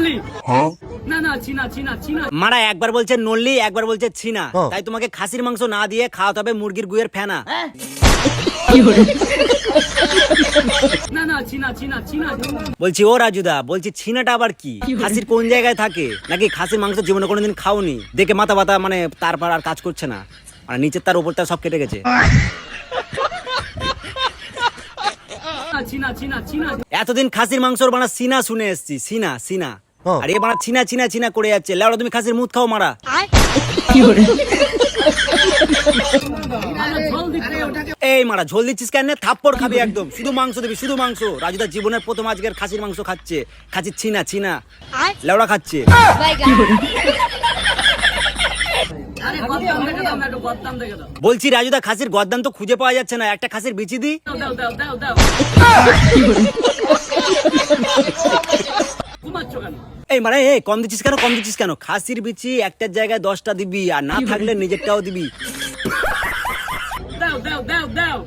নল্লি না না চিনা চিনা চিনা মারা একবার বলছে নল্লি একবার বলছে ছিনা, তাই তোমাকে খাসির মাংস না দিয়ে খাওয়াতে হবে মুরগির গুয়ের ফেনা। না না চিনা চিনা চিনা বলছি ও রাজুদা, বলছি ছিনাটা আবার কি? খাসির কোন জায়গায় থাকে? নাকি খাসির মাংস জীবনে কোনোদিন খাওনি দেখে মাথা ব্যথা মানে তারপর আর কাজ করছে না, আর নিচের তার উপরটা সব কেটে গেছে? চিনা চিনা চিনা এতদিন খাসির মাংসর বানা সিনা শুনে এসছি, সিনা সিনা, আর এ বানা চিনা চিনা চিনা করে যাচ্ছে। লেওড়া তুমি খাসির মুখ খাও মারা। এই মারা ঝোল দিচ্ছিস কেন? থাপ্পড় খাবি একদম। শুধু মাংস দিবি, শুধু মাংস। রাজুদা জীবনের প্রথম আজকের খাসির মাংস খাচ্ছে, খাসির ছিনা ছিনা লেওড়া খাচ্ছে। আরে গদ্দাম দেখে দাও না, একটু গদ্দাম দেখে দাও। বলছি রাজুদা খাসির গদ্দাম তো খুঁজে পাওয়া যাচ্ছে না, একটা খাসির বিচি দি। দাও দাও দাও দাও ঘুমাচ্ছ কেন? এই মারা এই কম দিচ্ছিস কেন, কম দিচ্ছিস কেন? খাসির বিচি একটার জায়গায় 10টা দিবি, আর না থাকলে নিজেরটাও দিবি। দাও দাও দাও দাও